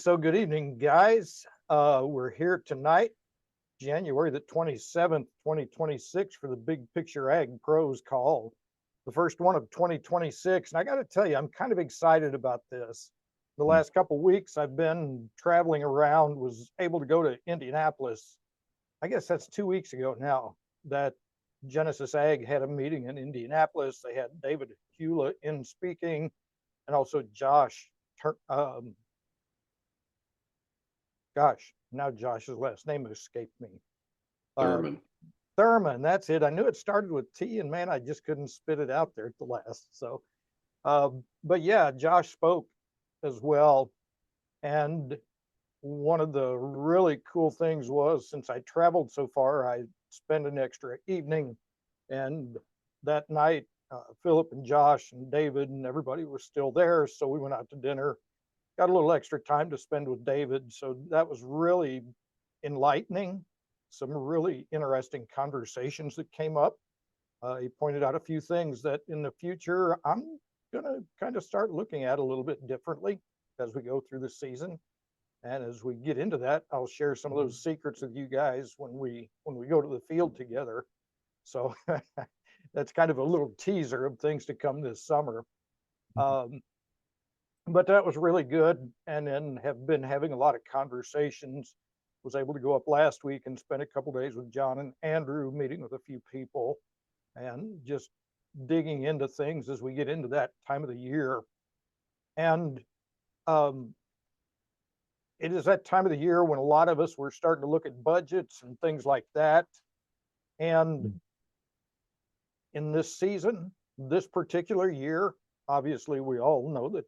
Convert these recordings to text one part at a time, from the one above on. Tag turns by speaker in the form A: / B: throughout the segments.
A: So good evening, guys. We're here tonight, January the 27th, 2026, for the Big Picture Ag Pros call, the first one of 2026. And I got to tell you, I'm kind of excited about this. The last couple weeks, I've been traveling around, was able to go to Indianapolis. I guess that's 2 weeks ago now that Genesis Ag had a meeting in Indianapolis. They had David Hula in speaking, and also Josh. Gosh, now Josh's last name escaped me.
B: Thurman.
A: Thurman, that's it. I knew it started with T, and man, I just couldn't spit it out there at the last. So, but yeah, Josh spoke as well. And one of the really cool things was, since I traveled so far, I spent an extra evening. And that night, Philip and Josh and David and everybody was still there. So we went out to dinner, got a little extra time to spend with David. So that was really enlightening. Some really interesting conversations that came up. He pointed out a few things that in the future I'm going to kind of start looking at a little bit differently as we go through the season. And as we get into that, I'll share some of those secrets with you guys when we go to the field together. So that's kind of a little teaser of things to come this summer. But that was really good. And then have been having a lot of conversations. Was able to go up last week and spend a couple days with John and Andrew, meeting with a few people and just digging into things as we get into that time of the year. And it is that time of the year when a lot of us were starting to look at budgets and things like that. And in this season, this particular year, obviously we all know that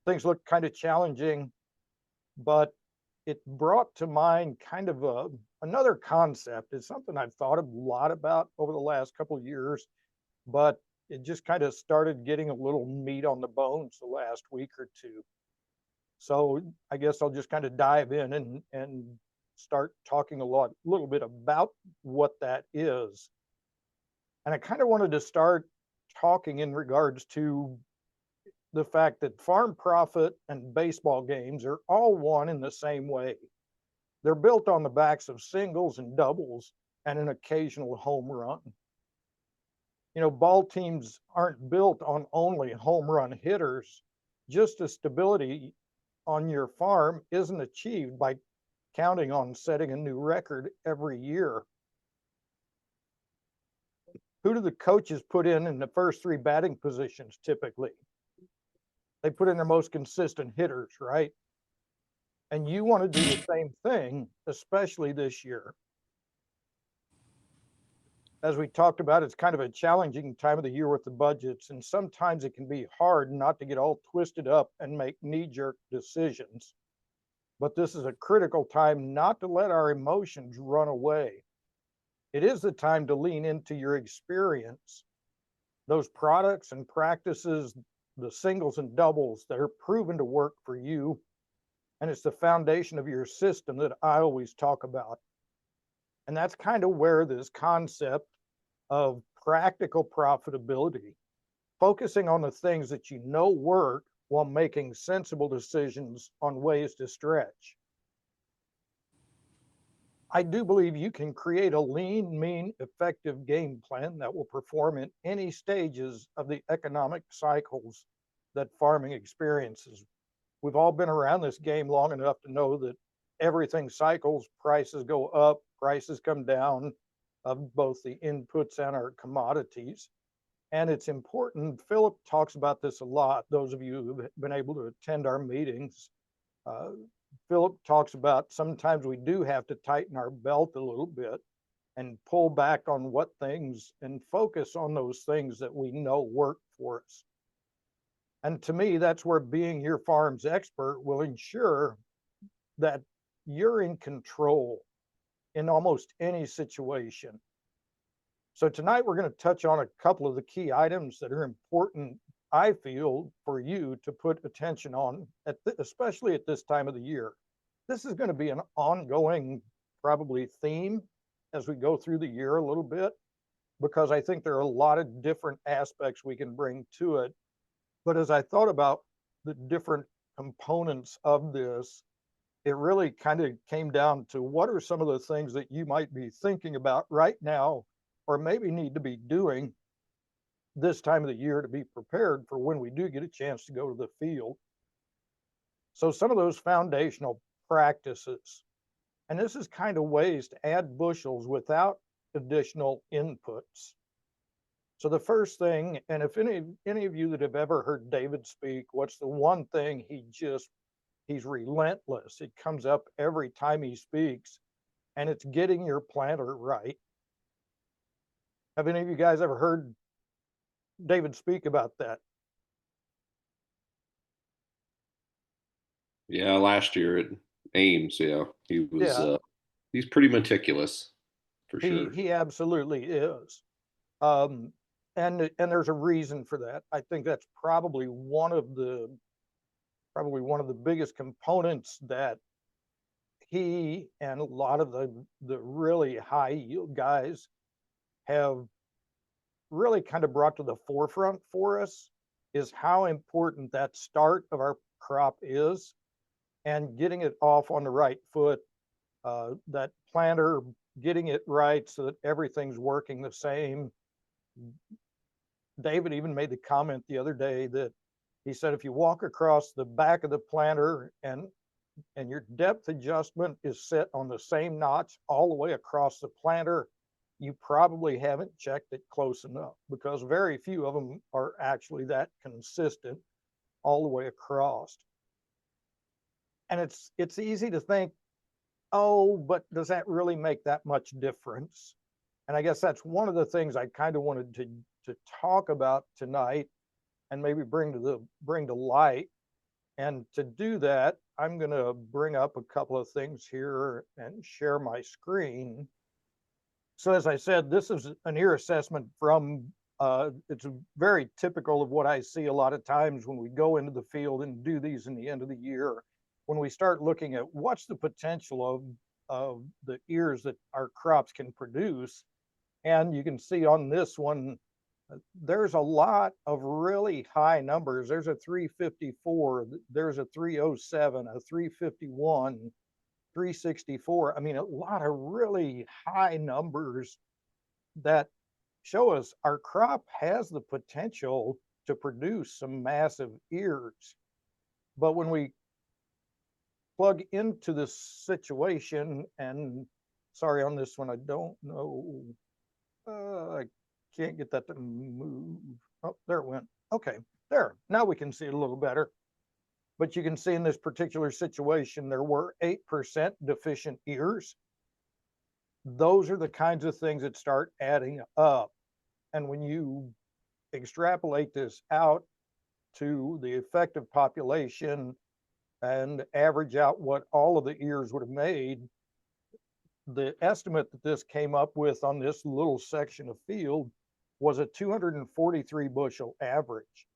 A: things look kind of challenging, but it brought to mind kind of another concept. It's something I've thought a lot about over the last couple of years, but it just kind of started getting a little meat on the bones the last week or two. So I guess I'll just kind of dive in and start talking a little bit about what that is. And I kind of wanted to start talking in regards to the fact that farm profit and baseball games are all one in the same way. They're built on the backs of singles and doubles and an occasional home run. You know, ball teams aren't built on only home run hitters. Just as stability on your farm isn't achieved by counting on setting a new record every year. Who do the coaches put in the first three batting positions typically? They put in their most consistent hitters, right? And you want to do the same thing, especially this year. As we talked about, it's kind of a challenging time of the year with the budgets, and sometimes it can be hard not to get all twisted up and make knee-jerk decisions. But this is a critical time not to let our emotions run away. It is the time to lean into your experience, those products and practices, the singles and doubles that are proven to work for you. And it's the foundation of your system that I always talk about. And that's kind of where this concept of practical profitability, focusing on the things that you know work while making sensible decisions on ways to stretch. I do believe you can create a lean, mean, effective game plan that will perform in any stages of the economic cycles that farming experiences. We've all been around this game long enough to know that everything cycles, prices go up, prices come down of both the inputs and our commodities. And it's important, Philip talks about this a lot, those of you who've been able to attend our meetings. Philip talks about sometimes we do have to tighten our belt a little bit and pull back on what things and focus on those things that we know work for us. And to me, that's where being your farm's expert will ensure that you're in control in almost any situation. So tonight we're going to touch on a couple of the key items that are important, I feel, for you to put attention on, especially at this time of the year. This is going to be an ongoing, probably, theme as we go through the year a little bit, because I think there are a lot of different aspects we can bring to it. But as I thought about the different components of this, it really kind of came down to what are some of the things that you might be thinking about right now, or maybe need to be doing this time of the year to be prepared for when we do get a chance to go to the field. So some of those foundational practices, and this is kind of ways to add bushels without additional inputs. So the first thing, and if any of you that have ever heard David speak, what's the one thing he's relentless. It comes up every time he speaks, and it's getting your planter right. Have any of you guys ever heard David speak about that?
B: Yeah, last year at Ames, yeah,
A: Yeah,
B: he's pretty meticulous for sure.
A: he absolutely is. Um, and there's a reason for that. I think that's probably one of the biggest components that he and a lot of the really high yield guys have really kind of brought to the forefront for us is how important that start of our crop is and getting it off on the right foot, that planter, getting it right so that everything's working the same. David even made the comment the other day that he said if you walk across the back of the planter and your depth adjustment is set on the same notch all the way across the planter, you probably haven't checked it close enough, because very few of them are actually that consistent all the way across. And it's easy to think, oh, but does that really make that much difference? And I guess that's one of the things I kind of wanted to talk about tonight and maybe bring to light. And to do that, I'm going to bring up a couple of things here and share my screen. So as I said, this is an ear assessment from, it's very typical of what I see a lot of times when we go into the field and do these in the end of the year, when we start looking at what's the potential of the ears that our crops can produce. And you can see on this one, there's a lot of really high numbers. There's a 354, there's a 307, a 351, 364. I mean, a lot of really high numbers that show us our crop has the potential to produce some massive ears. But when we plug into this situation, and sorry on this one, I don't know, I can't get that to move. Oh, there it went. Okay, there. Now we can see it a little better. But you can see in this particular situation, there were 8% deficient ears. Those are the kinds of things that start adding up. And when you extrapolate this out to the effective population and average out what all of the ears would have made, the estimate that this came up with on this little section of field was a 243 bushel average.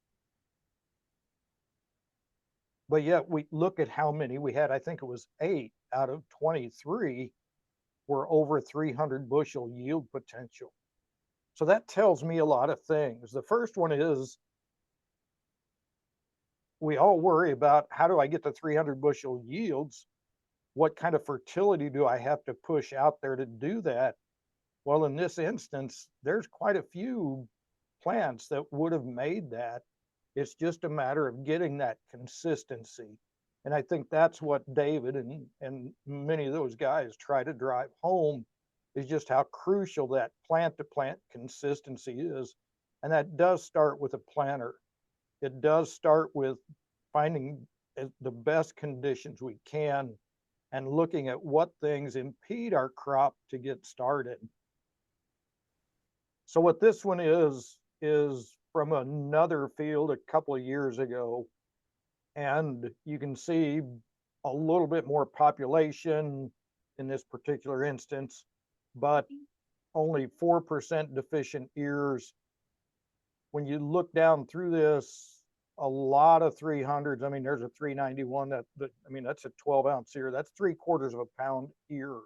A: But yet we look at how many we had. I think it was 8 out of 23 were over 300 bushel yield potential. So that tells me a lot of things. The first one is we all worry about how do I get to 300 bushel yields? What kind of fertility do I have to push out there to do that? Well, in this instance, there's quite a few plants that would have made that. It's just a matter of getting that consistency. And I think that's what David and many of those guys try to drive home, is just how crucial that plant to plant consistency is. And that does start with a planter. It does start with finding the best conditions we can and looking at what things impede our crop to get started. So what this one is from another field a couple of years ago. And you can see a little bit more population in this particular instance, but only 4% deficient ears. When you look down through this, a lot of 300s. I mean, there's a 391 I mean, that's a 12-ounce ear. That's 3/4 of a pound ear.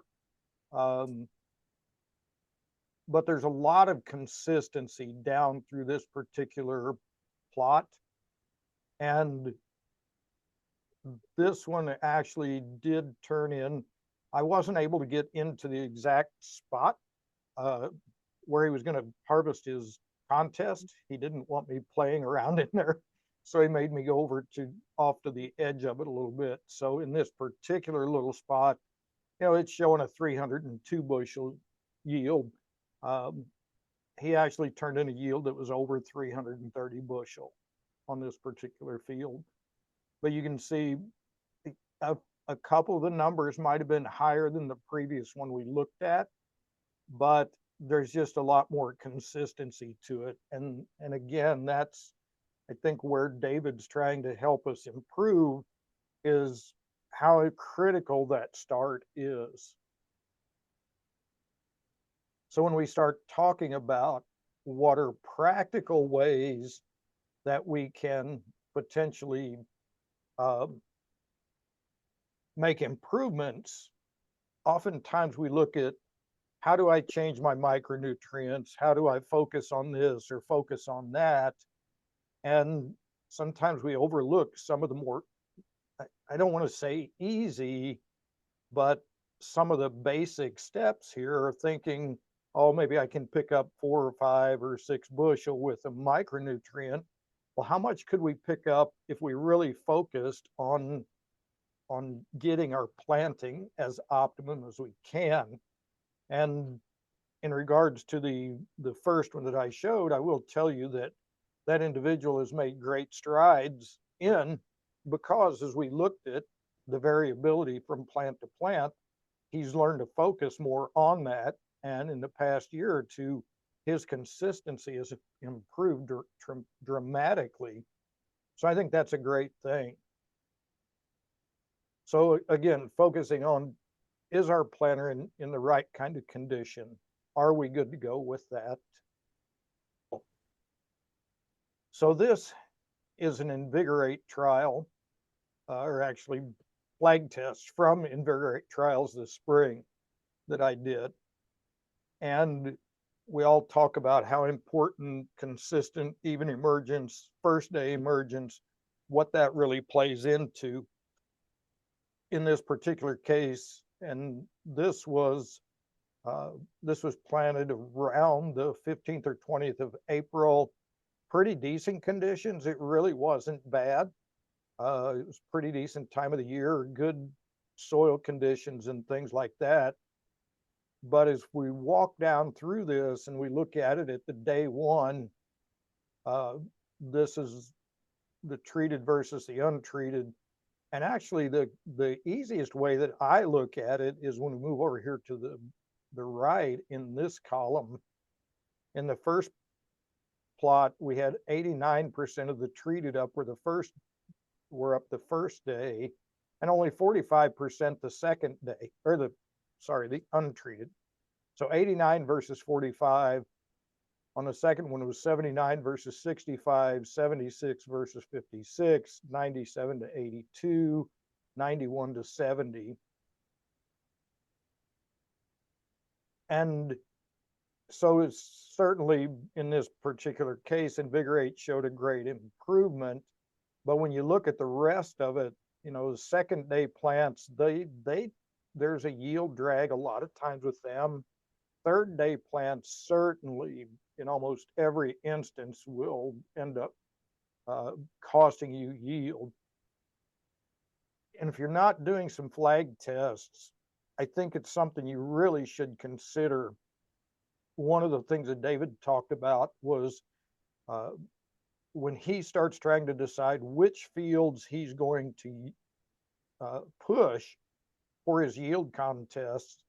A: But there's a lot of consistency down through this particular plot. And This one actually did turn in. I wasn't able to get into the exact spot uh, where he was going to harvest his contest. He didn't want me playing around in there. So he made me go over to off to the edge of it a little bit. So in this particular little spot, it's showing a 302 bushel yield. Um, he actually turned in a yield that was over 330 bushel on this particular field. But you can see a, a couple of the numbers might have been higher than the previous one we looked at, but there's just a lot more consistency to it. And again, that's I think where David's trying to help us improve is how critical that start is. So when we start talking about what are practical ways that we can potentially uh, make improvements, oftentimes we look at how do I change my micronutrients? How do I focus on this or focus on that? And sometimes we overlook some of the more, I don't want to say easy, but some of the basic steps here are thinking, oh, maybe I can pick up 4 or 5 or 6 bushel with a micronutrient. Well, how much could we pick up if we really focused on getting our planting as optimum as we can? And in regards to the first one that I showed, I will tell you that that individual has made great strides in, because as we looked at the variability from plant to plant, he's learned to focus more on that. And in the past year or two, his consistency has improved dramatically. So I think that's a great thing. So again, focusing on, is our planter in the right kind of condition? Are we good to go with that? So this is an Invigorate trial, or actually flag test from Invigorate trials this spring that I did. And we all talk about how important consistent, even emergence, first day emergence, what that really plays into in this particular case. And this was planted around the 15th or 20th of April. Pretty decent conditions. It really wasn't bad. It was pretty decent time of the year, good soil conditions and things like that. But as we walk down through this and we look at it at the day one, this is the treated versus the untreated. And actually the easiest way that I look at it is when we move over here to the right in this column. In the first plot, we had 89% of the treated up were the first day, and only 45% the second day, or the untreated. So 89 versus 45. On the second one, it was 79 versus 65, 76 versus 56, 97 to 82, 91 to 70. And so it's certainly in this particular case, Invigorate showed a great improvement. But when you look at the rest of it, the second day plants, there's a yield drag a lot of times with them. Third day plants certainly in almost every instance will end up costing you yield. And if you're not doing some flag tests, I think it's something you really should consider. One of the things that David talked about was when he starts trying to decide which fields he's going to push for his yield contests,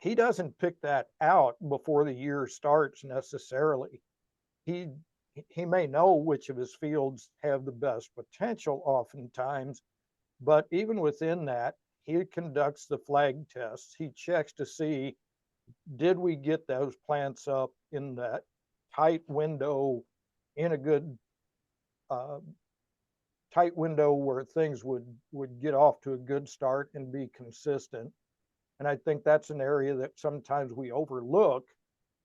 A: he doesn't pick that out before the year starts necessarily. He may know which of his fields have the best potential oftentimes, but even within that, he conducts the flag tests. He checks to see, did we get those plants up in that tight window, in a good tight window where things would get off to a good start and be consistent. And I think that's an area that sometimes we overlook,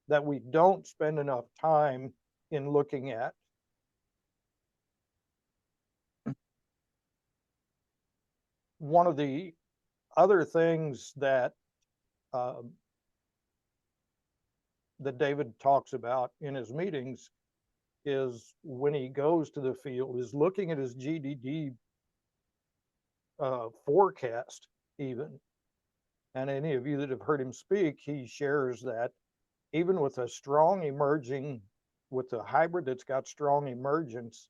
A: that we don't spend enough time in looking at. one of the other things that that David talks about in his meetings is when he goes to the field is looking at his GDD forecast even. And any of you that have heard him speak, he shares that even with a strong emerging, with a hybrid that's got strong emergence,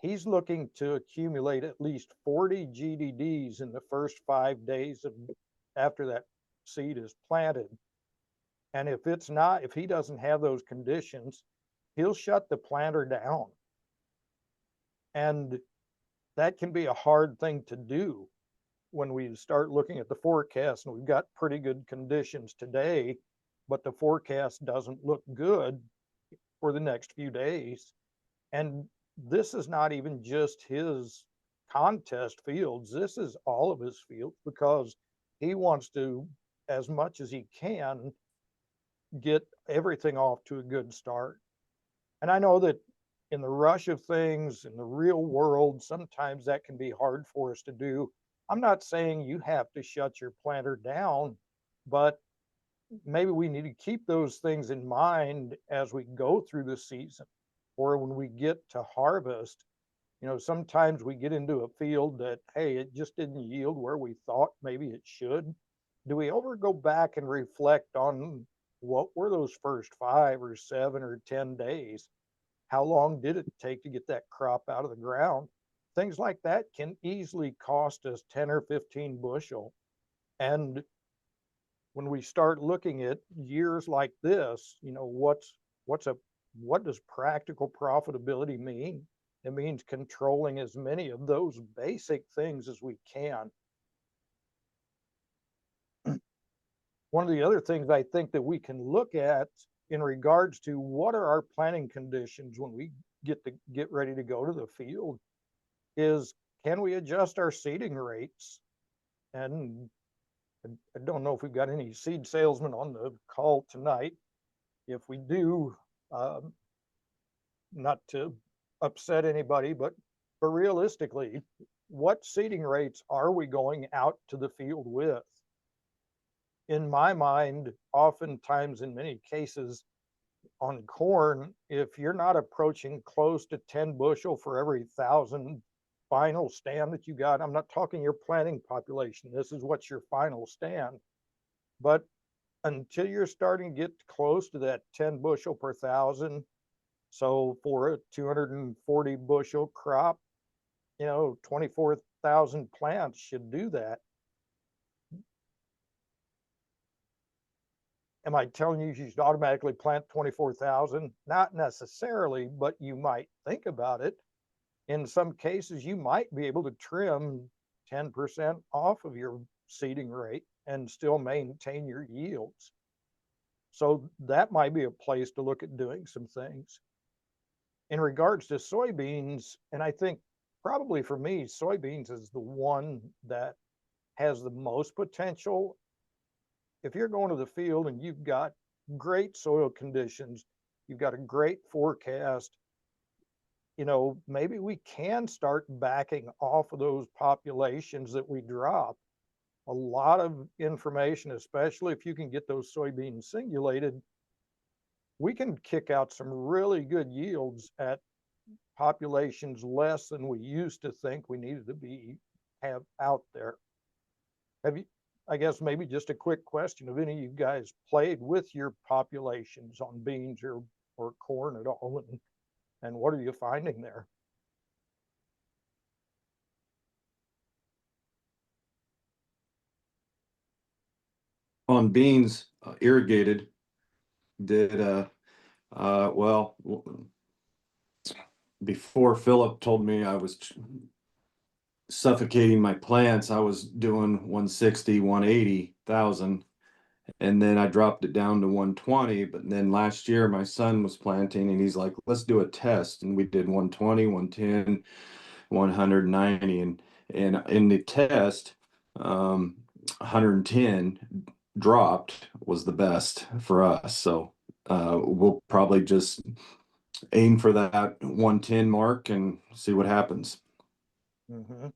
A: he's looking to accumulate at least 40 GDDs in the first 5 days of after that seed is planted. And if it's not, if he doesn't have those conditions, he'll shut the planter down. And that can be a hard thing to do when we start looking at the forecast, and we've got pretty good conditions today, but the forecast doesn't look good for the next few days. And this is not even just his contest fields. This is all of his fields, because he wants to, as much as he can, get everything off to a good start. And I know that in the rush of things in the real world, sometimes that can be hard for us to do. I'm not saying you have to shut your planter down, but maybe we need to keep those things in mind as we go through the season, or when we get to harvest. You know, sometimes we get into a field that, hey, it just didn't yield where we thought maybe it should. Do we ever go back and reflect on what were those first 5 or 7 or 10 days? How long did it take to get that crop out of the ground? Things like that can easily cost us 10 or 15 bushel. And when we start looking at years like this, you know, what does practical profitability mean? It means controlling as many of those basic things as we can. One of the other things I think that we can look at in regards to what are our planting conditions when we get ready to go to the field is, can we adjust our seeding rates? And I don't know if we've got any seed salesmen on the call tonight. If we do, not to upset anybody, but realistically, what seeding rates are we going out to the field with? In my mind, oftentimes in many cases on corn, if you're not approaching close to 10 bushel for every 1,000 final stand that you got, I'm not talking your planting population, this is what's your final stand. But until you're starting to get close to that 10 bushel per 1,000, so for a 240 bushel crop, you know, 24,000 plants should do that. Am I telling you should automatically plant 24,000? Not necessarily, but you might think about it. In some cases, you might be able to trim 10% off of your seeding rate and still maintain your yields. So that might be a place to look at doing some things. In regards to soybeans, and I think probably for me, soybeans is the one that has the most potential. If you're going to the field and you've got great soil conditions, you've got a great forecast, you know, maybe we can start backing off of those populations that we drop. A lot of information, especially if you can get those soybeans singulated, we can kick out some really good yields at populations less than we used to think we needed to have out there. Have you, I guess maybe just a quick question, have any of you guys played with your populations on beans or corn at all, and what are you finding there?
C: On beans, irrigated, did well, before Philip told me I was suffocating my plants, I was doing 160, 180,000, and then I dropped it down to 120. But then last year my son was planting and he's like, let's do a test, and we did 120, 110, 190, and in the test, 110 dropped was the best for us. So we'll probably just aim for that 110 mark and see what happens.
A: Mm-hmm.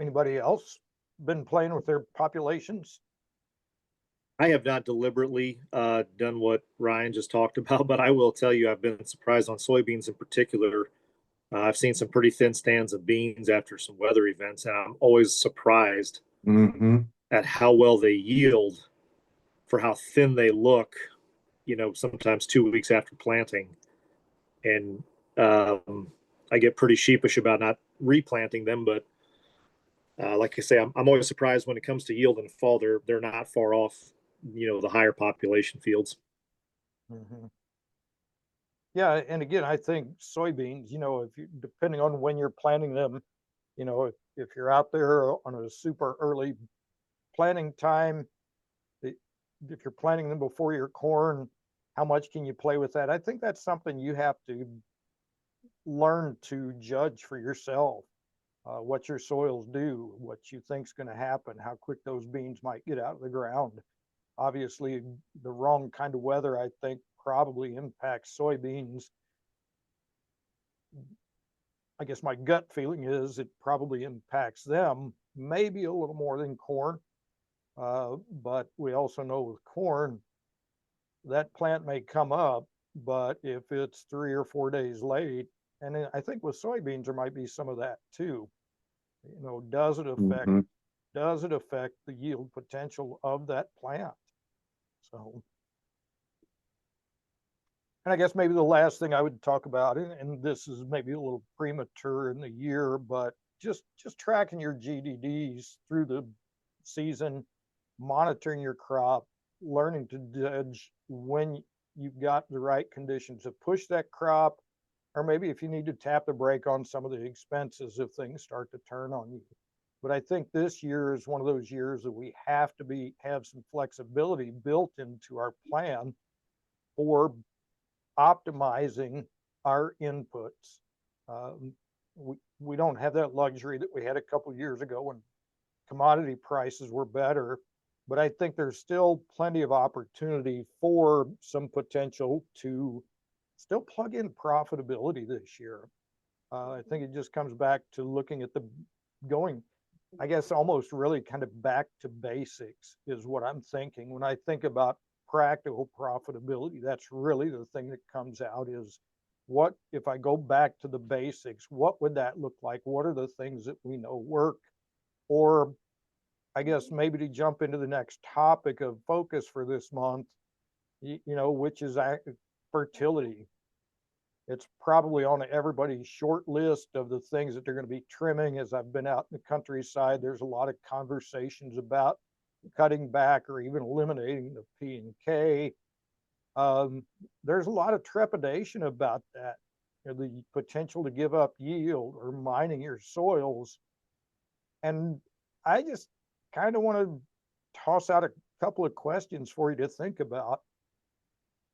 A: Anybody else been playing with their populations?
D: I have not deliberately done what Ryan just talked about, but I will tell you, I've been surprised on soybeans in particular. I've seen some pretty thin stands of beans after some weather events, and I'm always surprised at how well they yield for how thin they look, sometimes 2 weeks after planting. And I get pretty sheepish about not replanting them, but like I say, I'm always surprised when it comes to yield in fall. They're not far off, the higher population fields.
A: Mm-hmm. Yeah, and again, I think soybeans, if you, depending on when you're planting them, if you're out there on a super early planting time, if you're planting them before your corn, how much can you play with that? I think that's something you have to learn to judge for yourself. What your soils do, what you think's going to happen, how quick those beans might get out of the ground. Obviously, the wrong kind of weather, I think, probably impacts soybeans. I guess my gut feeling is it probably impacts them maybe a little more than corn. But we also know with corn, that plant may come up, but if it's 3 or 4 days late, and I think with soybeans, there might be some of that too. Does it affect the yield potential of that plant? So, and I guess maybe the last thing I would talk about, and this is maybe a little premature in the year, but just tracking your GDDs through the season, monitoring your crop, learning to judge when you've got the right conditions to push that crop, or maybe if you need to tap the brake on some of the expenses if things start to turn on you. But I think this year is one of those years that we have to have some flexibility built into our plan for optimizing our inputs. We don't have that luxury that we had a couple of years ago when commodity prices were better, but I think there's still plenty of opportunity for some potential to still plug in profitability this year. I think it just comes back to looking at I guess almost really kind of back to basics is what I'm thinking. When I think about practical profitability, that's really the thing that comes out is what, if I go back to the basics, what would that look like? What are the things that we know work? Or I guess maybe to jump into the next topic of focus for this month, which is fertility. It's probably on everybody's short list of the things that they're going to be trimming. As I've been out in the countryside, there's a lot of conversations about cutting back or even eliminating the P and K. There's a lot of trepidation about that, the potential to give up yield or mining your soils. And I just kind of want to toss out a couple of questions for you to think about.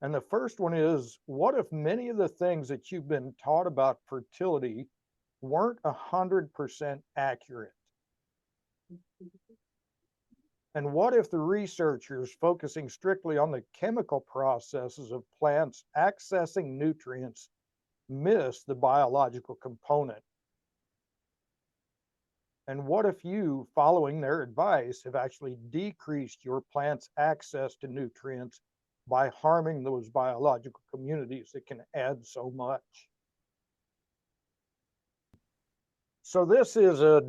A: And the first one is, what if many of the things that you've been taught about fertility weren't 100% accurate? And what if the researchers focusing strictly on the chemical processes of plants accessing nutrients miss the biological component? And what if you, following their advice, have actually decreased your plant's access to nutrients by harming those biological communities that can add so much? So this is a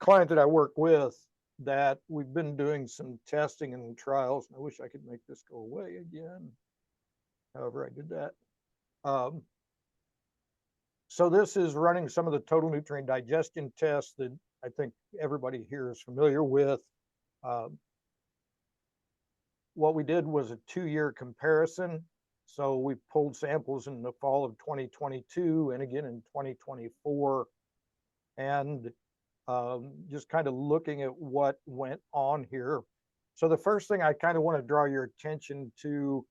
A: client that I work with that we've been doing some testing and trials. I wish I could make this go away again. However, I did that. So this is running some of the total nutrient digestion tests that I think everybody here is familiar with. What we did was a 2-year comparison. So we pulled samples in the fall of 2022 and again in 2024, and just kind of looking at what went on here. So the first thing I kind of want to draw your attention to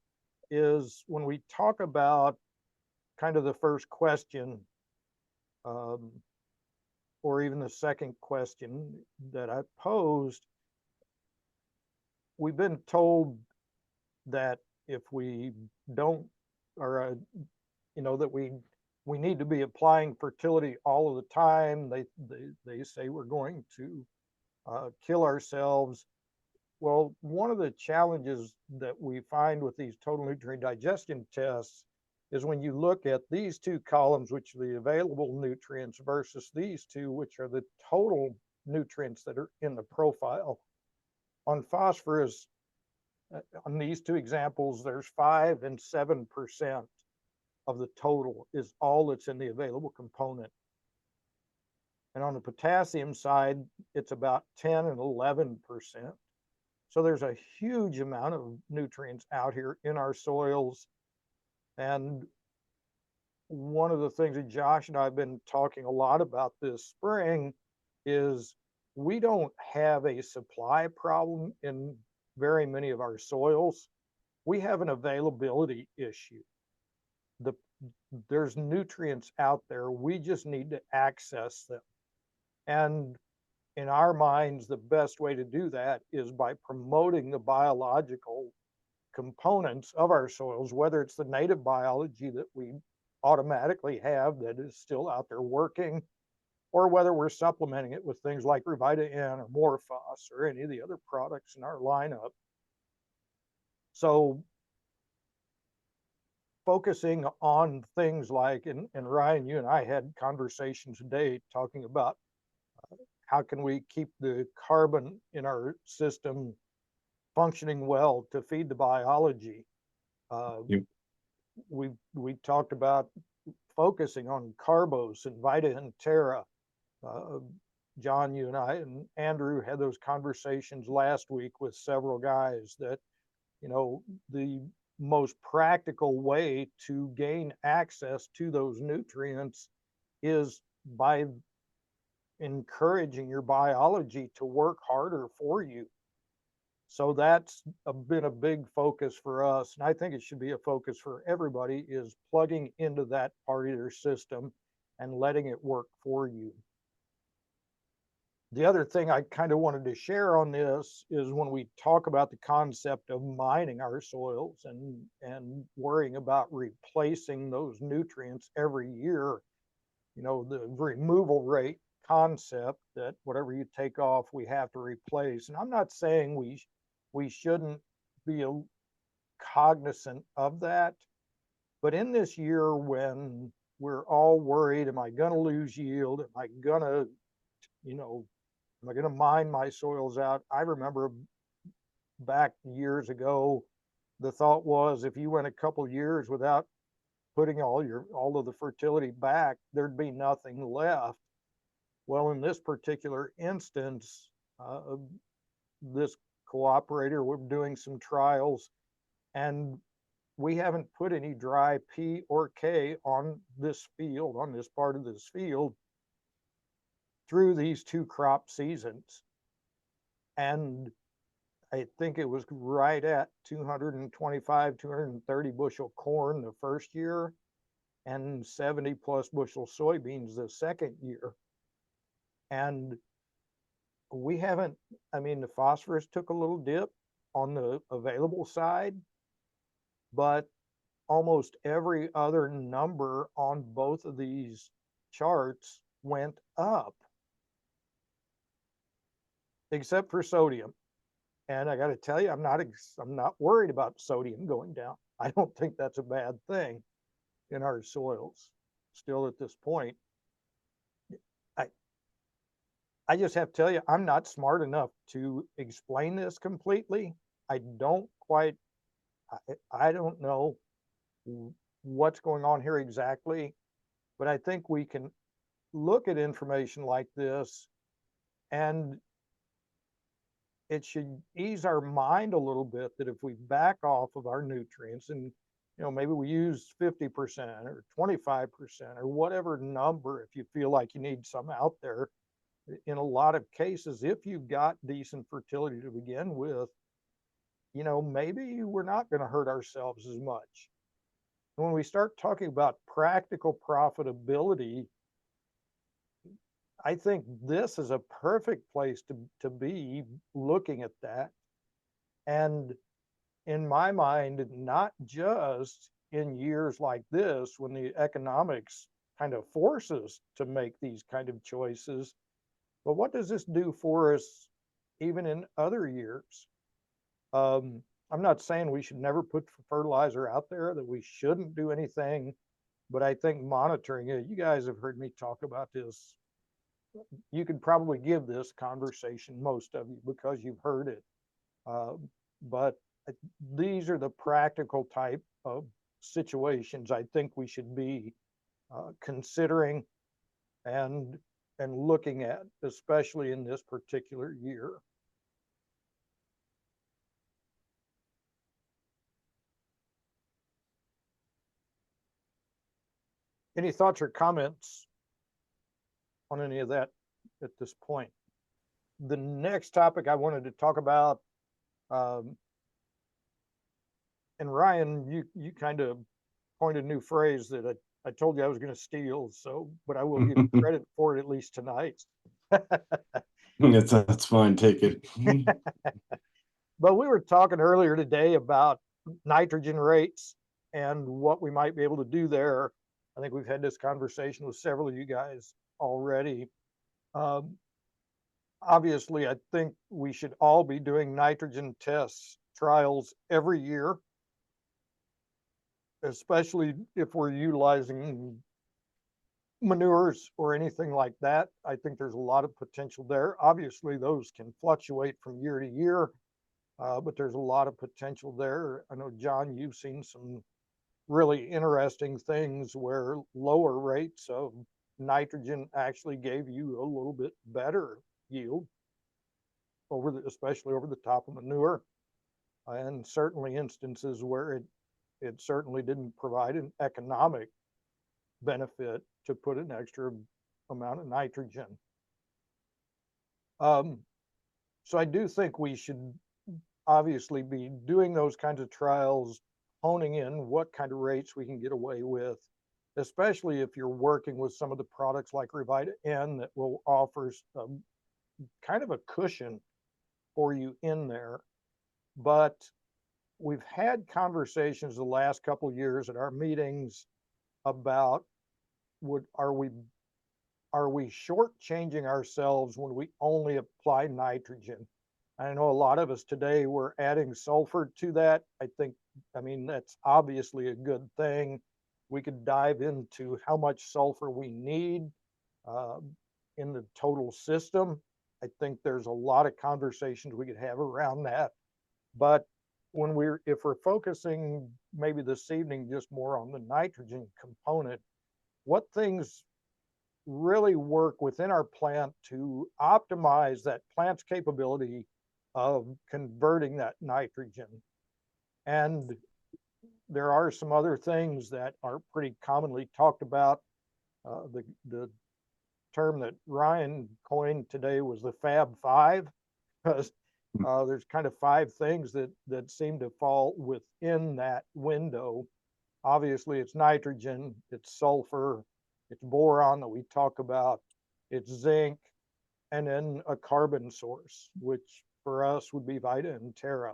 A: is when we talk about kind of the first question, or even the second question that I posed, we've been told that if we don't, or that we we need to be applying fertility all of the time. They say we're going to kill ourselves. Well, one of the challenges that we find with these total nutrient digestion tests is when you look at these two columns, which are the available nutrients, versus these two, which are the total nutrients that are in the profile. On phosphorus, on these two examples, there's 5 and 7% of the total is all that's in the available component. And on the potassium side, it's about 10 and 11%. So there's a huge amount of nutrients out here in our soils. And one of the things that Josh and I have been talking a lot about this spring is we don't have a supply problem in very many of our soils. We have an availability issue. There's nutrients out there. We just need to access them. And in our minds, the best way to do that is by promoting the biological components of our soils, whether it's the native biology that we automatically have that is still out there working, or whether we're supplementing it with things like Revita N or Morphos or any of the other products in our lineup. So focusing on things like, and Ryan, you and I had conversations today talking about how can we keep the carbon in our system functioning well to feed the biology. We talked about focusing on carbos and Vita and Terra. John, you and I and Andrew had those conversations last week with several guys that, you know, the most practical way to gain access to those nutrients is by encouraging your biology to work harder for you. So that's been a big focus for us. And I think it should be a focus for everybody, is plugging into that part of your system and letting it work for you. The other thing I kind of wanted to share on this is when we talk about the concept of mining our soils and worrying about replacing those nutrients every year, you know, the removal rate concept that whatever you take off, we have to replace. And I'm not saying we shouldn't be cognizant of that, but in this year when we're all worried, am I going to lose yield? Am I going to, you know, am I going to mine my soils out? I remember back years ago, the thought was if you went a couple years without putting all of the fertility back, there'd be nothing left. Well, in this particular instance, this cooperator, we're doing some trials, and we haven't put any dry P or K on this field, on this part of this field, through these two crop seasons. And I think it was right at 225, 230 bushel corn the first year and 70 plus bushel soybeans the second year. And we haven't, I mean, the phosphorus took a little dip on the available side, but almost every other number on both of these charts went up, except for sodium. And I got to tell you, I'm not worried about sodium going down. I don't think that's a bad thing in our soils still at this point. I just have to tell you, I'm not smart enough to explain this completely. I don't know what's going on here exactly, but I think we can look at information like this and it should ease our mind a little bit that if we back off of our nutrients and, you know, maybe we use 50% or 25% or whatever number, if you feel like you need some out there, in a lot of cases, if you've got decent fertility to begin with, you know, maybe we're not going to hurt ourselves as much. When we start talking about practical profitability, I think this is a perfect place to be looking at that. And in my mind, not just in years like this when the economics kind of force us to make these kind of choices. But what does this do for us even in other years? I'm not saying we should never put fertilizer out there, that we shouldn't do anything, but I think monitoring it, you guys have heard me talk about this. You could probably give this conversation, most of you, because you've heard it. But these are the practical type of situations I think we should be considering and looking at, especially in this particular year. Any thoughts or comments on any of that at this point? The next topic I wanted to talk about, and Ryan, you kind of coined a new phrase that I told you I was going to steal, so, but I will give you credit for it, at least tonight.
C: That's fine, take it.
A: But we were talking earlier today about nitrogen rates and what we might be able to do there. I think we've had this conversation with several of you guys already. Obviously, I think we should all be doing nitrogen tests, trials every year, especially if we're utilizing manures or anything like that. I think there's a lot of potential there. Obviously, those can fluctuate from year to year, but there's a lot of potential there. I know, John, you've seen some really interesting things where lower rates of nitrogen actually gave you a little bit better yield especially over the top of manure, and certainly instances where it certainly didn't provide an economic benefit to put an extra amount of nitrogen. So I do think we should obviously be doing those kinds of trials, honing in what kind of rates we can get away with, especially if you're working with some of the products like Revita N that will offer kind of a cushion for you in there. But we've had conversations the last couple of years at our meetings about are we shortchanging ourselves when we only apply nitrogen? I know a lot of us today we're adding sulfur to that. I mean, that's obviously a good thing. We could dive into how much sulfur we need in the total system. I think there's a lot of conversations we could have around that. But if we're focusing maybe this evening just more on the nitrogen component, what things really work within our plant to optimize that plant's capability of converting that nitrogen? And there are some other things that are pretty commonly talked about. The term that Ryan coined today was the Fab Five, because there's kind of 5 things that seem to fall within that window. Obviously, it's nitrogen, it's sulfur, it's boron that we talk about, it's zinc, and then a carbon source, which for us would be Vita and Terra.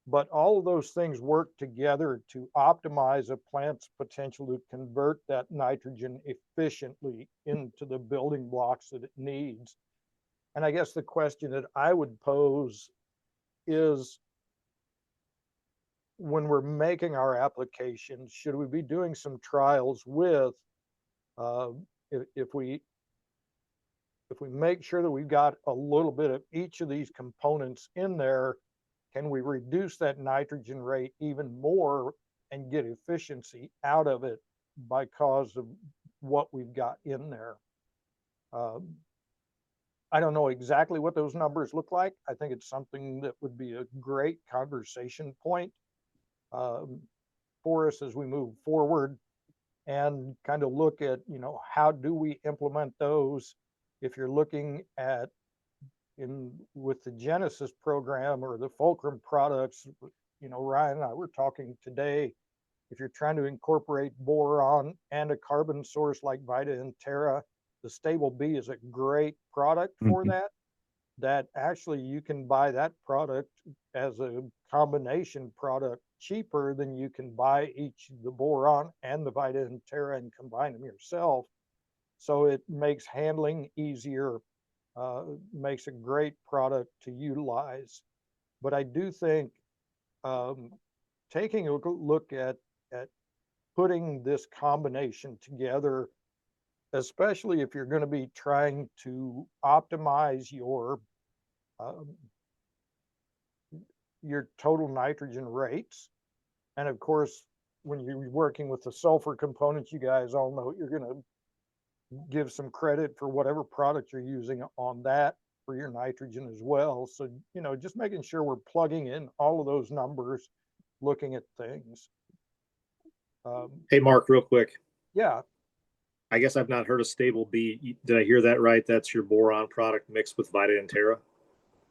A: But all of those things work together to optimize a plant's potential to convert that nitrogen efficiently into the building blocks that it needs. And I guess the question that I would pose is, when we're making our applications, should we be doing some trials with, if we make sure that we've got a little bit of each of these components in there, can we reduce that nitrogen rate even more and get efficiency out of it because of what we've got in there? I don't know exactly what those numbers look like. I think it's something that would be a great conversation point for us as we move forward and kind of look at, how do we implement those? If you're looking at with the Genesis program or the Fulcrum products, Ryan and I were talking today, if you're trying to incorporate boron and a carbon source like Vita and Terra, the Stable B is a great product for that. that actually you can buy that product as a combination product cheaper than you can buy each the boron and the Vita and Terra and combine them yourself. So it makes handling easier, makes a great product to utilize. But I do think taking a look at putting this combination together, especially if you're going to be trying to optimize um, your total nitrogen rates. And of course, when you're working with the sulfur components, you guys all know you're going to give some credit for whatever product you're using on that for your nitrogen as well. So, just making sure we're plugging in all of those numbers, looking at things.
D: Hey, Mark, real quick.
A: Yeah.
D: I guess I've not heard of Stable B. Did I hear that right? That's your boron product mixed with Vita and Terra?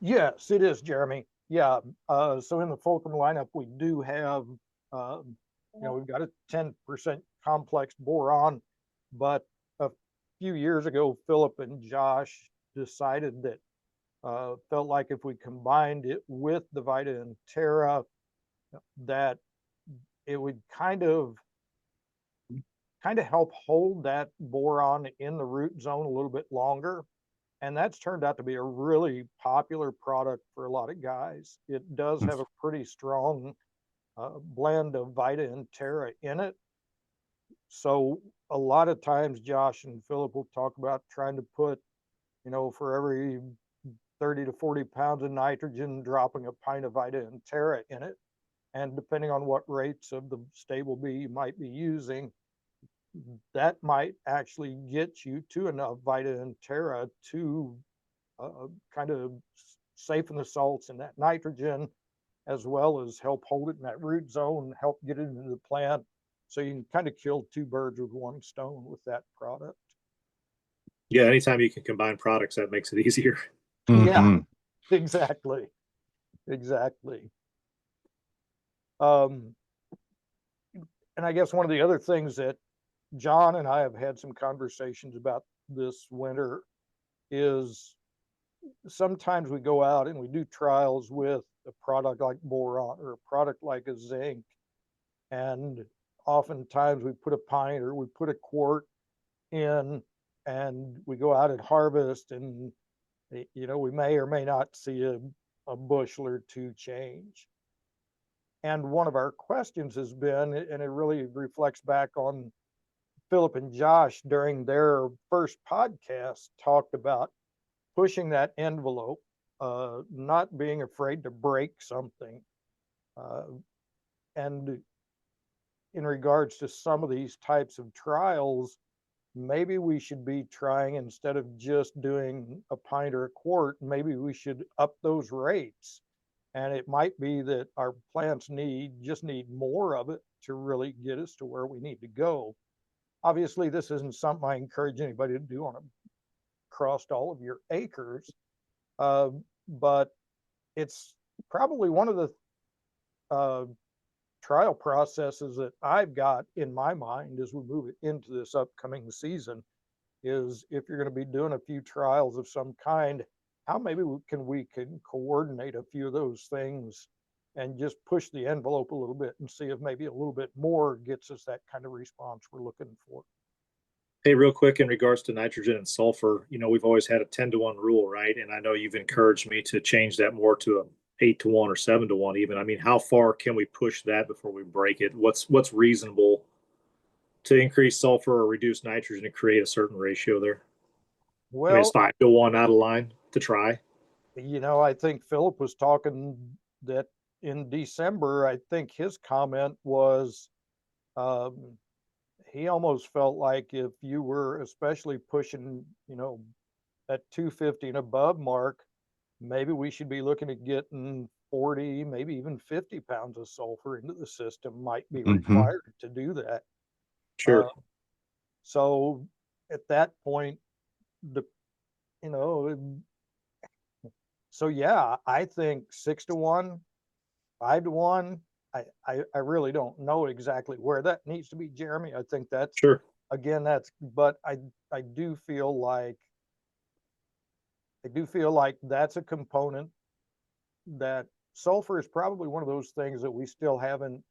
A: Yes, it is, Jeremy. Yeah. So in the Fulcrum lineup, we do have, we've got a 10% complex boron, but a few years ago, Philip and Josh decided that felt like if we combined it with the Vita and Terra, that it would kind of help hold that boron in the root zone a little bit longer. And that's turned out to be a really popular product for a lot of guys. It does have a pretty strong blend of Vita and Terra in it. So a lot of times Josh and Philip will talk about trying to put, for every 30 to 40 pounds of nitrogen, dropping a pint of Vita and Terra in it. And depending on what rates of the Stable B you might be using, that might actually get you to enough Vita and Terra to kind of siphon the salts in that nitrogen, as well as help hold it in that root zone, help get it into the plant. So you can kind of kill two birds with one stone with that product.
D: Yeah, anytime you can combine products, that makes it easier.
A: Yeah, exactly. And I guess one of the other things that John and I have had some conversations about this winter is sometimes we go out and we do trials with a product like boron or a product like a zinc, and oftentimes we put a pint or we put a quart in and we go out and harvest, and we may or may not see a bushel or two change. And one of our questions has been, and it really reflects back on Philip and Josh during their first podcast, talked about pushing that envelope, not being afraid to break something. And in regards to some of these types of trials, maybe we should be trying, instead of just doing a pint or a quart, maybe we should up those rates. And it might be that our plants just need more of it to really get us to where we need to go. Obviously, this isn't something I encourage anybody to do across all of your acres, but it's probably one of the trial processes that I've got in my mind as we move into this upcoming season, is if you're going to be doing a few trials of some kind, how maybe we can coordinate a few of those things and just push the envelope a little bit and see if maybe a little bit more gets us that kind of response we're looking for.
D: Hey, real quick, in regards to nitrogen and sulfur, we've always had a 10-to-1 rule, right? And I know you've encouraged me to change that more to a 8-to-1 or 7-to-1 even. I mean, how far can we push that before we break it? What's reasonable to increase sulfur or reduce nitrogen to create a certain ratio there?
A: Well,
D: I mean, it's 5-to-1 out of line to try.
A: I think Philip was talking that in December, I think his comment was he almost felt like if you were especially pushing, that 250 and above mark, maybe we should be looking at getting 40, maybe even 50 pounds of sulfur into the system might be required to do that.
D: Sure.
A: So at that point, so yeah, I think 6-to-1, 5-to-1. I really don't know exactly where that needs to be, Jeremy. I think that's
D: sure.
A: Again, but I do feel like I do feel like that's a component that sulfur is probably one of those things that we still haven't,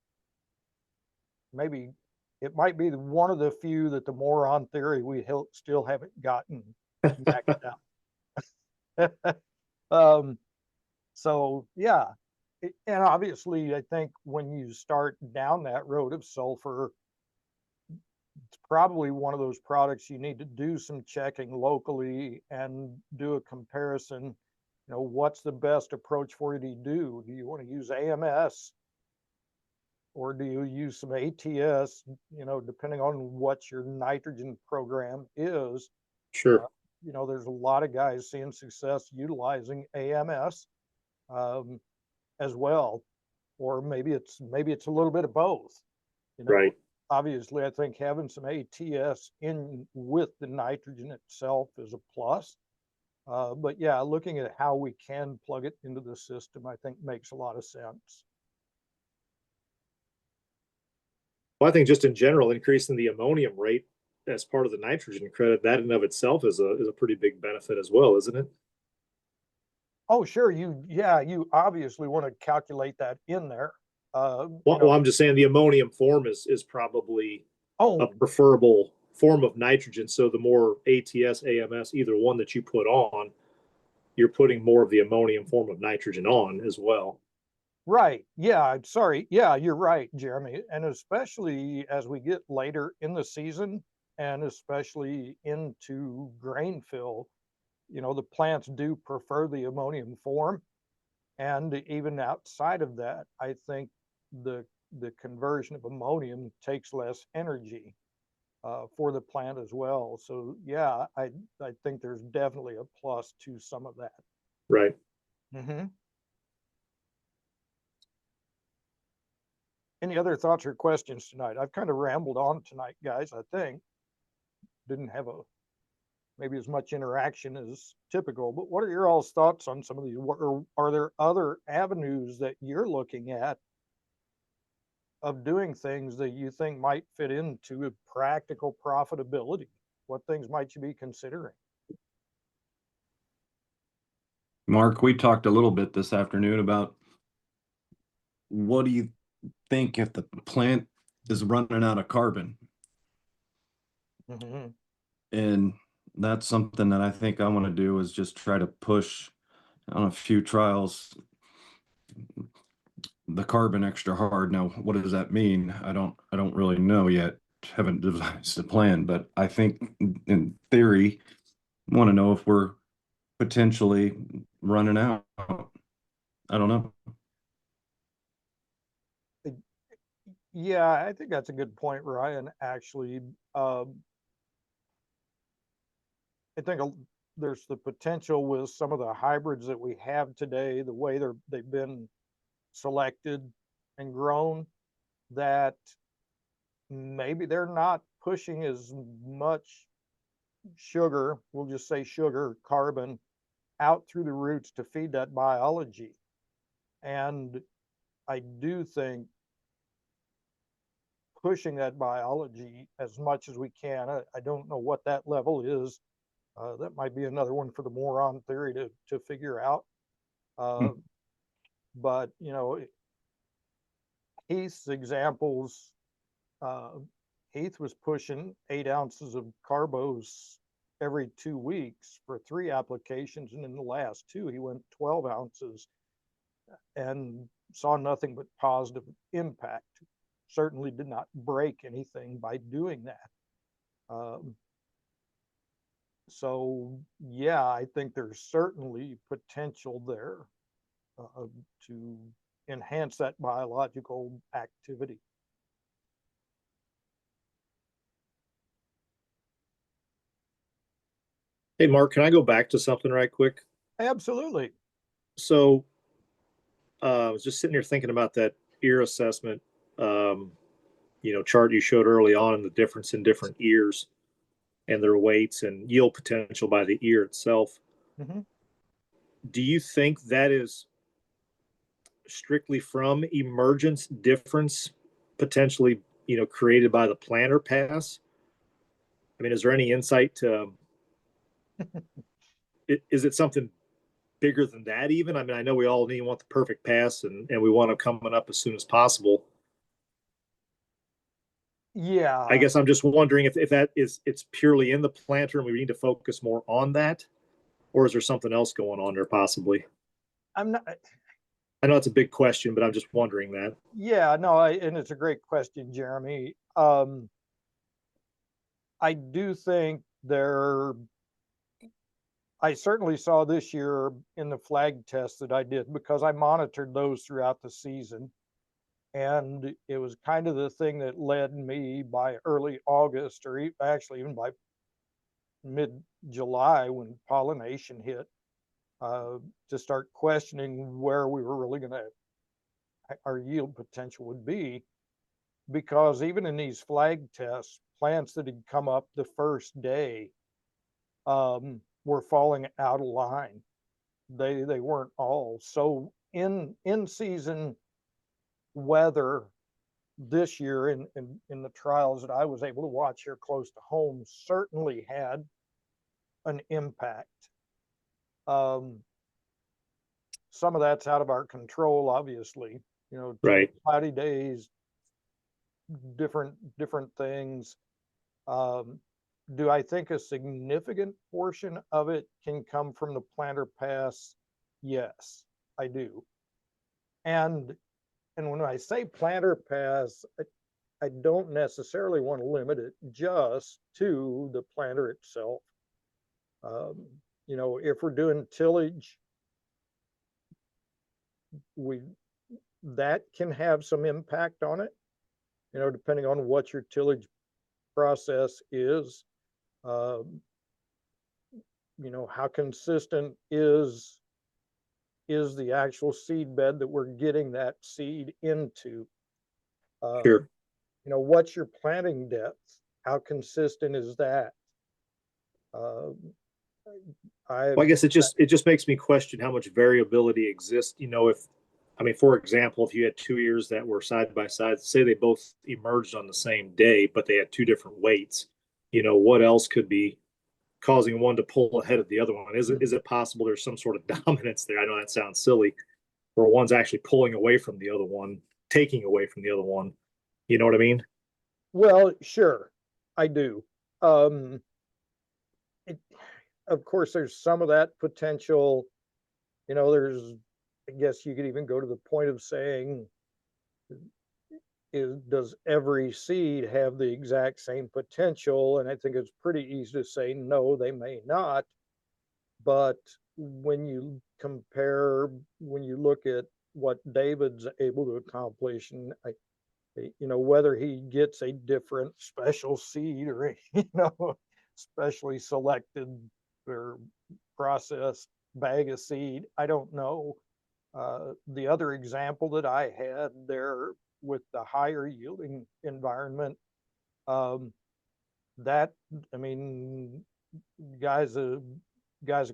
A: maybe it might be one of the few that the moron theory we still haven't gotten maxed out. So yeah, and obviously I think when you start down that road of sulfur, it's probably one of those products you need to do some checking locally and do a comparison. What's the best approach for you to do? Do you want to use AMS or do you use some ATS, depending on what your nitrogen program is?
D: Sure.
A: There's a lot of guys seeing success utilizing AMS as well, or maybe it's a little bit of both.
D: Right.
A: Obviously, I think having some ATS in with the nitrogen itself is a plus. But yeah, looking at how we can plug it into the system, I think makes a lot of sense.
D: Well, I think just in general, increasing the ammonium rate as part of the nitrogen credit, that in of itself is a pretty big benefit as well, isn't it?
A: Oh, sure. You obviously want to calculate that in there.
D: Well, I'm just saying the ammonium form is probably
A: Oh,
D: a preferable form of nitrogen. So the more ATS, AMS, either one that you put on, you're putting more of the ammonium form of nitrogen on as well.
A: right. Yeah. Sorry. Yeah, you're right, Jeremy. And especially as we get later in the season and especially into grain fill, the plants do prefer the ammonium form. And even outside of that, I think the conversion of ammonium takes less energy for the plant as well. So yeah, I think there's definitely a plus to some of that.
D: Right.
A: Mm-hmm. Any other thoughts or questions tonight? I've kind of rambled on tonight, guys. I think didn't have maybe as much interaction as typical, but what are your all's thoughts on some of these? Are there other avenues that you're looking at of doing things that you think might fit into a practical profitability? What things might you be considering?
C: Mark, we talked a little bit this afternoon about what do you think if the plant is running out of carbon?
A: Mm-hmm.
C: And that's something that I think I want to do is just try to push on a few trials the carbon extra hard. Now, what does that mean? I don't really know yet. Haven't devised a plan, but I think in theory, want to know if we're potentially running out. I don't know.
A: Yeah, I think that's a good point, Ryan. Actually, I think there's the potential with some of the hybrids that we have today, the way they've been selected and grown, that maybe they're not pushing as much sugar, we'll just say sugar, carbon, out through the roots to feed that biology. And I do think pushing that biology as much as we can, I don't know what that level is. That might be another one for the moron theory to figure out. But, Heath's examples, Heath was pushing 8 ounces of carbos every 2 weeks for 3 applications. And in the last 2, he went 12 ounces and saw nothing but positive impact. Certainly did not break anything by doing that. So yeah, I think there's certainly potential there to enhance that biological activity.
D: Hey, Mark, can I go back to something right quick?
A: Absolutely.
D: So I was just sitting here thinking about that ear assessment, chart you showed early on and the difference in different ears and their weights and yield potential by the ear itself.
A: Mm-hmm.
D: Do you think that is strictly from emergence difference potentially, created by the planter pass? I mean, is there any insight to is it something bigger than that even? I mean, I know we all want the perfect pass and we want them coming up as soon as possible.
A: Yeah.
D: I guess I'm just wondering if that is, it's purely in the planter and we need to focus more on that, or is there something else going on there possibly?
A: I'm not,
D: I know it's a big question, but I'm just wondering that.
A: yeah, no, and it's a great question, Jeremy. I do think I certainly saw this year in the flag test that I did, because I monitored those throughout the season. And it was kind of the thing that led me by early August, or actually even by mid-July when pollination hit, to start questioning where we were really our yield potential would be. Because even in these flag tests, plants that had come up the first day were falling out of line. They weren't all. So in season weather this year in the trials that I was able to watch here close to home certainly had an impact. Some of that's out of our control, obviously.
D: Right.
A: Cloudy days, different things. Do I think a significant portion of it can come from the planter pass? Yes, I do. And when I say planter pass, I don't necessarily want to limit it just to the planter itself. If we're doing tillage, that can have some impact on it, depending on what your tillage process is. How consistent is the actual seed bed that we're getting that seed into?
D: Sure.
A: What's your planting depth? How consistent is that?
D: Well, I guess it just makes me question how much variability exists. For example, if you had 2 years that were side by side, say they both emerged on the same day, but they had 2 different weights, what else could be causing one to pull ahead of the other one? Is it possible there's some sort of dominance there? I know that sounds silly, where one's actually pulling away from the other one, taking away from the other one. You know what I mean?
A: Well, sure, I do. Of course, there's some of that potential. I guess you could even go to the point of saying, does every seed have the exact same potential? And I think it's pretty easy to say, no, they may not. But when you look at what David's able to accomplish, and whether he gets a different special seed or, specially selected or processed bag of seed, I don't know. The other example that I had there with the higher yielding environment, guy's a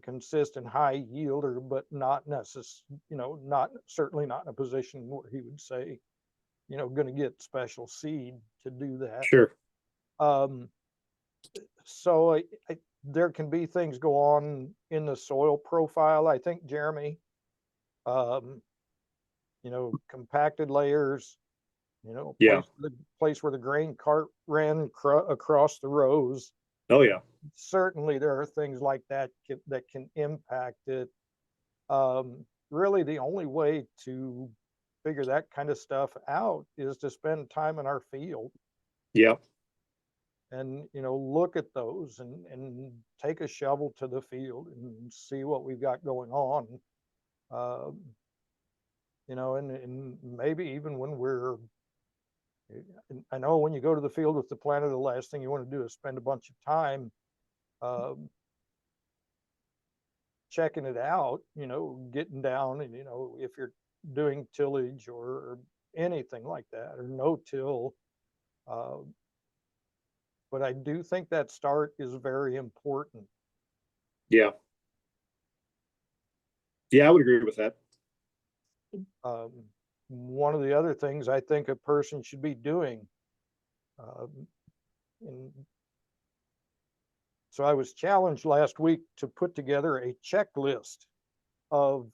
A: consistent high yielder, but not certainly not in a position where he would say, going to get special seed to do that.
D: Sure.
A: So there can be things go on in the soil profile, I think, Jeremy. Compacted layers,
D: Yeah.
A: place where the grain cart ran across the rows.
D: Oh yeah.
A: Certainly there are things like that that can impact it. Really the only way to figure that kind of stuff out is to spend time in our field.
D: Yeah.
A: And look at those and take a shovel to the field and see what we've got going on. And maybe even when I know when you go to the field with the planter, the last thing you want to do is spend a bunch of time checking it out, getting down and, if you're doing tillage or anything like that, or no-till. But I do think that start is very important.
D: Yeah. Yeah, I would agree with that.
A: One of the other things I think a person should be doing, and So I was challenged last week to put together a checklist of,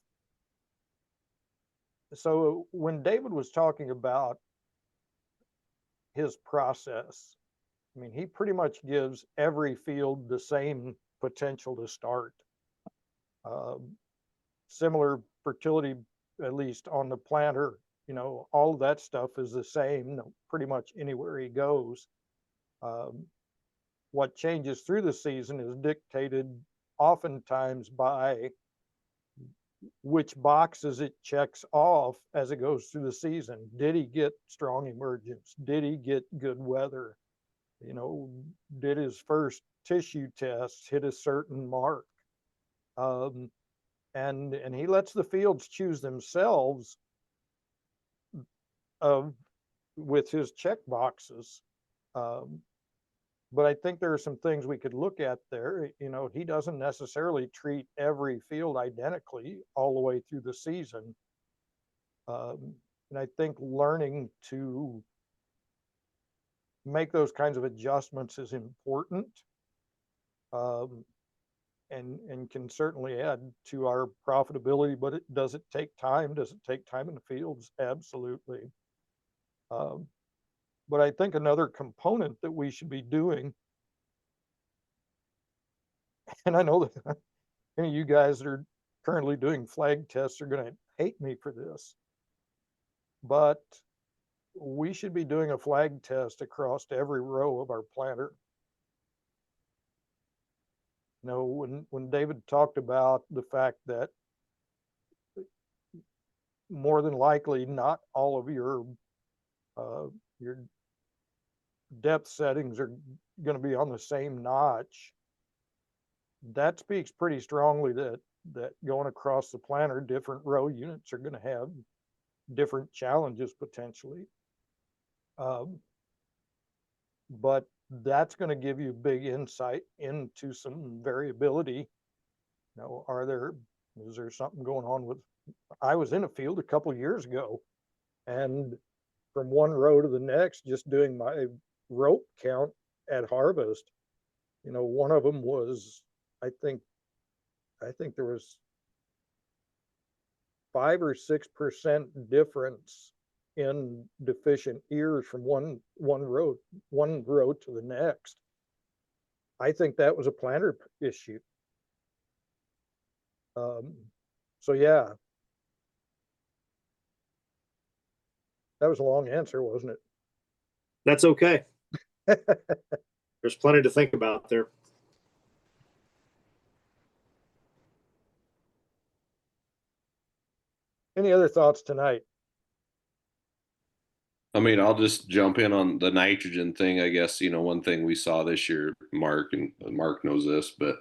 A: so when David was talking about his process, I mean, he pretty much gives every field the same potential to start. Similar fertility, at least on the planter, you know, all of that stuff is the same pretty much anywhere he goes. What changes through the season is dictated oftentimes by which boxes it checks off as it goes through the season. Did he get strong emergence? Did he get good weather? You know, did his first tissue test hit a certain mark? And he lets the fields choose themselves with his check boxes. But I think there are some things we could look at there. You know, he doesn't necessarily treat every field identically all the way through the season. And I think learning to make those kinds of adjustments is important, and can certainly add to our profitability. But does it take time? Does it take time in the fields? Absolutely. But I think another component that we should be doing, and I know that any of you guys that are currently doing flag tests are going to hate me for this, but we should be doing a flag test across every row of our planter. You know, when David talked about the fact that more than likely not all of your depth settings are going to be on the same notch, that speaks pretty strongly that going across the planter, different row units are going to have different challenges potentially. But that's going to give you big insight into some variability. You know, is there something going on with, I was in a field a couple of years ago, and from one row to the next, just doing my rope count at harvest, you know, one of them was, I think there was 5 or 6% difference in deficient ears from one row to the next. I think that was a planter issue. So yeah, that was a long answer, wasn't it?
D: That's okay. There's plenty to think about there.
A: Any other thoughts tonight?
B: I mean, I'll just jump in on the nitrogen thing. I guess, you know, one thing we saw this year, Mark, and Mark knows this, but,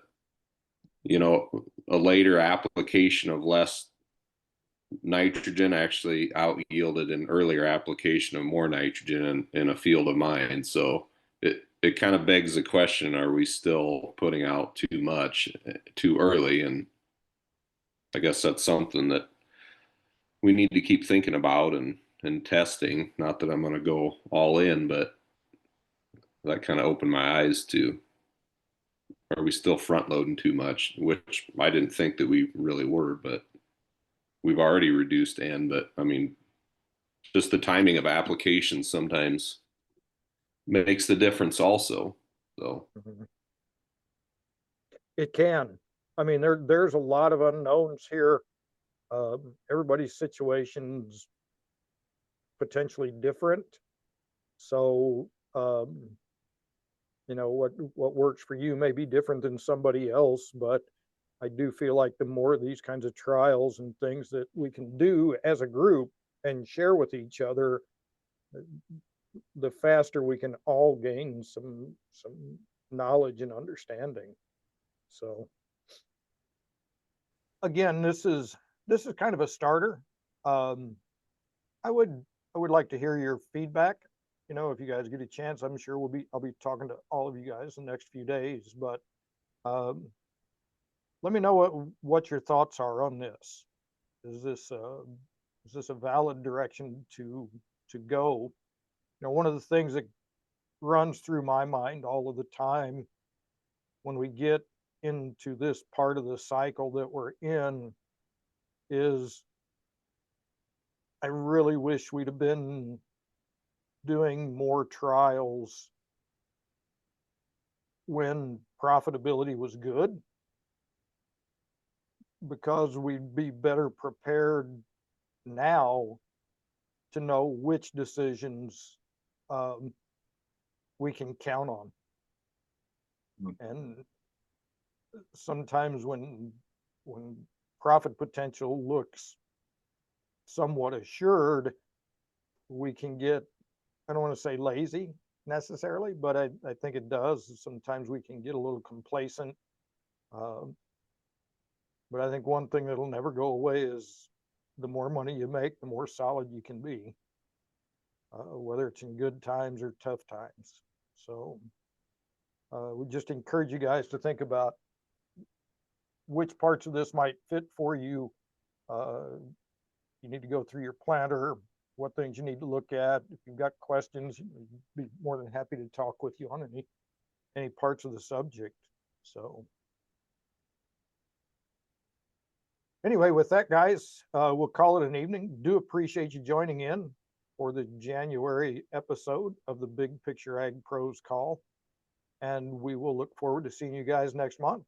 B: you know, a later application of less nitrogen actually out yielded an earlier application of more nitrogen in a field of mine. So it kind of begs the question, are we still putting out too much too early? And I guess that's something that we need to keep thinking about and testing. Not that I'm going to go all in, but that kind of opened my eyes to, are we still front loading too much? Which I didn't think that we really were, but we've already reduced but I mean, just the timing of applications sometimes makes the difference also. So
A: it can. I mean, there's a lot of unknowns here. Everybody's situation's potentially different. So, you know, what works for you may be different than somebody else, but I do feel like the more of these kinds of trials and things that we can do as a group and share with each other, the faster we can all gain some knowledge and understanding. So again, this is kind of a starter. I would like to hear your feedback. You know, if you guys get a chance, I'm sure I'll be talking to all of you guys the next few days, but let me know what your thoughts are on this. Is this a valid direction to go? You know, one of the things that runs through my mind all of the time when we get into this part of the cycle that we're in is I really wish we'd have been doing more trials when profitability was good, because we'd be better prepared now to know which decisions we can count on. And sometimes when profit potential looks somewhat assured, we can get, I don't want to say lazy necessarily, but I think it does. Sometimes we can get a little complacent. But I think one thing that'll never go away is the more money you make, the more solid you can be, whether it's in good times or tough times. So we just encourage you guys to think about which parts of this might fit for you. You need to go through your planner, what things you need to look at. If you've got questions, I'd be more than happy to talk with you on any parts of the subject. So anyway, with that, guys, we'll call it an evening. Do appreciate you joining in for the January episode of the Big Picture Ag Pros Call. And we will look forward to seeing you guys next month.